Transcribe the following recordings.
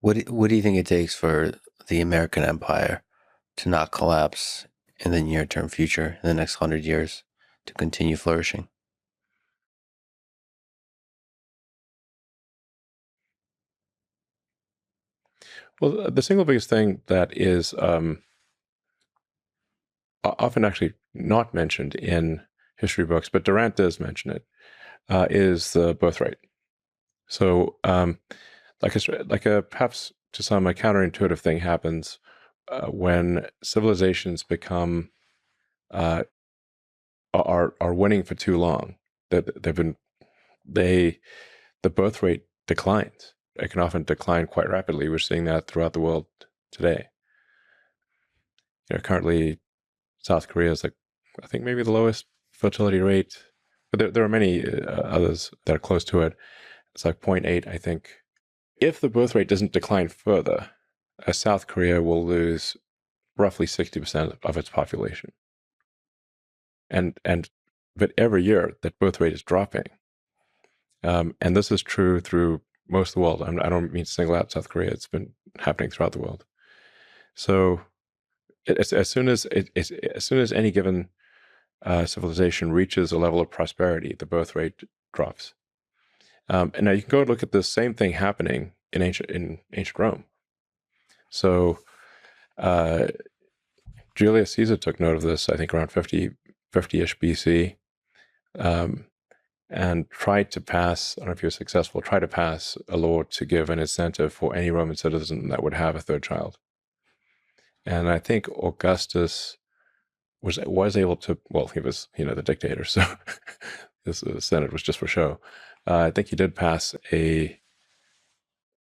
What do you think it takes for the American empire to not collapse in the near term future, in the next 100 years, to continue flourishing? Well, the single biggest thing that is often actually not mentioned in history books, but Durant does mention it, is the birth rate. So, like a perhaps to some a counterintuitive thing happens when civilizations become uh, are winning for too long. That they've been they the birth rate declines. It can often decline quite rapidly. We're seeing that throughout the world today. Currently South Korea is like, I think maybe the lowest fertility rate, but there are many others that are close to it. It's like zero point 0.8, I think. If the birth rate doesn't decline further, South Korea will lose roughly 60% of its population. And but every year that birth rate is dropping. And this is true through most of the world. I don't mean to single out South Korea. It's been happening throughout the world. So as soon as any given civilization reaches a level of prosperity, the birth rate drops. And now you can go and look at the same thing happening in ancient Rome. So Julius Caesar took note of this, I think, around 50-ish BC, and tried to pass, I don't know if he was successful, tried to pass a law to give an incentive for any Roman citizen that would have a third child. And I think Augustus was able to, well, he was, the dictator, so the Senate was just for show. I think he did pass a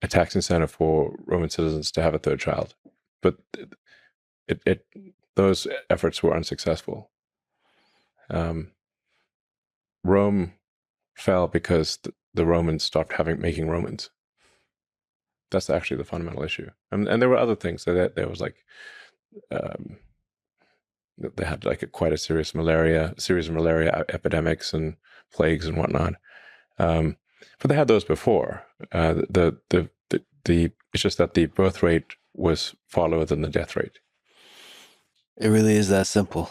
tax incentive for Roman citizens to have a third child, but those efforts were unsuccessful. Rome fell because the Romans stopped making Romans. That's actually the fundamental issue. And there were other things. There was like, they had like quite a series of malaria epidemics and plagues and whatnot. But they had those before. It's just that the birth rate was far lower than the death rate. It really is that simple.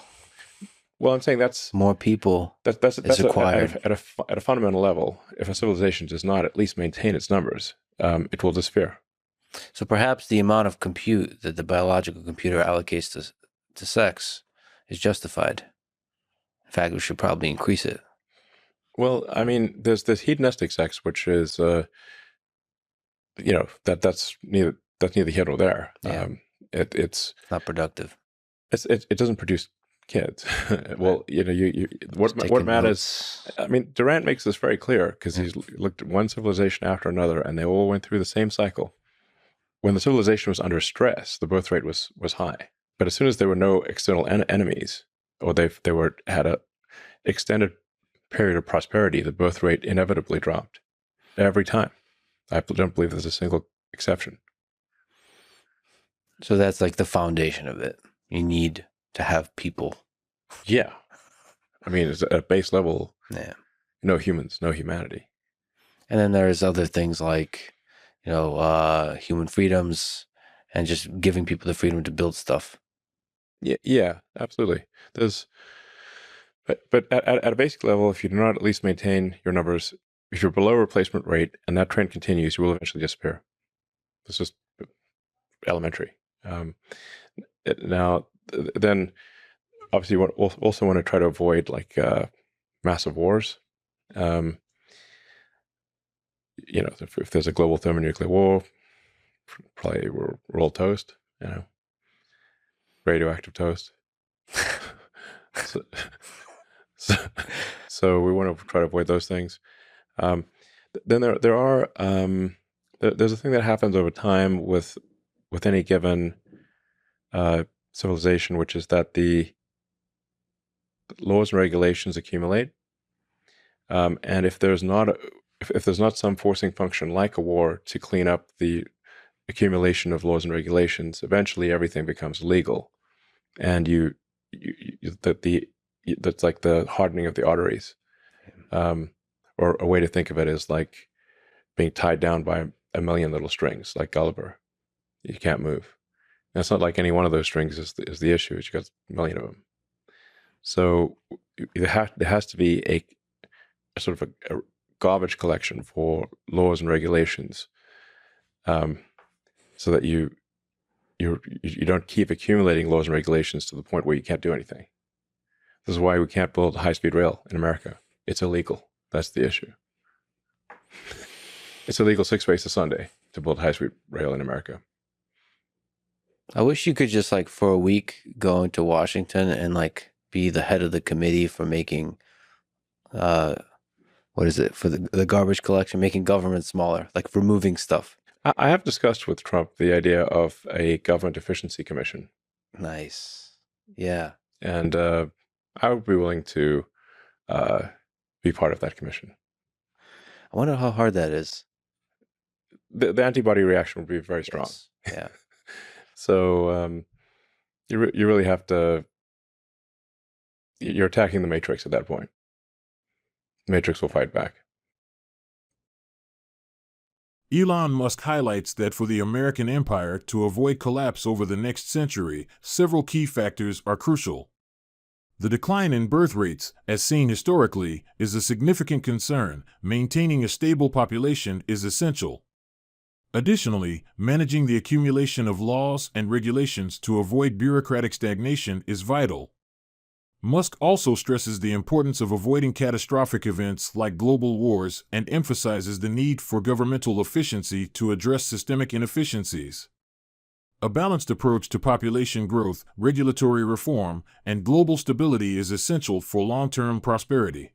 Well, I'm saying that's more people. That's required at a fundamental level. If a civilization does not at least maintain its numbers, it will disappear. So perhaps the amount of compute that the biological computer allocates to sex is justified. In fact, we should probably increase it. Well, I mean, there's this hedonistic sex, which is, that's neither here nor there. Yeah. It's not productive. It doesn't produce kids. Well, what matters. I mean, Durant makes this very clear because he's looked at one civilization after another, and they all went through the same cycle. When the civilization was under stress, the birth rate was high. But as soon as there were no external enemies, or they had a extended period of prosperity, the birth rate inevitably dropped every time. I don't believe there's a single exception. So that's like the foundation of it. You need to have people. Yeah. I mean, it's at a base level, yeah. No humans, no humanity. And then there's other things like, human freedoms and just giving people the freedom to build stuff. Yeah, absolutely. But at a basic level, if you do not at least maintain your numbers, if you're below replacement rate and that trend continues, you will eventually disappear. It's just elementary. Now, then, obviously, you also want to try to avoid like massive wars. If there's a global thermonuclear war, probably we're all toast. Radioactive toast. So we want to try to avoid those things. Then there are there's a thing that happens over time with any given civilization, which is that the laws and regulations accumulate, and if there's not some forcing function like a war to clean up the accumulation of laws and regulations, eventually everything becomes legal, and that's like the hardening of the arteries. Or a way to think of it is like being tied down by a million little strings like Gulliver. You can't move. And it's not like any one of those strings is the issue. You got a million of them. So there has to be a sort of a garbage collection for laws and regulations, so that you don't keep accumulating laws and regulations to the point where you can't do anything. This is why we can't build high-speed rail in America. It's illegal. That's the issue. It's illegal 6 ways to Sunday to build high-speed rail in America. I wish you could just, like, for a week go into Washington and, like, be the head of the committee for making, what is it, for the garbage collection, making government smaller, like removing stuff. I have discussed with Trump the idea of a government efficiency commission. Nice. Yeah. And I would be willing to be part of that commission. I wonder how hard that is. The antibody reaction would be very strong. Yes. Yeah. So you really have to. You're attacking the Matrix at that point. The Matrix will fight back. Elon Musk highlights that for the American empire to avoid collapse over the next century, several key factors are crucial. The decline in birth rates, as seen historically, is a significant concern. Maintaining a stable population is essential. Additionally, managing the accumulation of laws and regulations to avoid bureaucratic stagnation is vital. Musk also stresses the importance of avoiding catastrophic events like global wars and emphasizes the need for governmental efficiency to address systemic inefficiencies. A balanced approach to population growth, regulatory reform, and global stability is essential for long-term prosperity.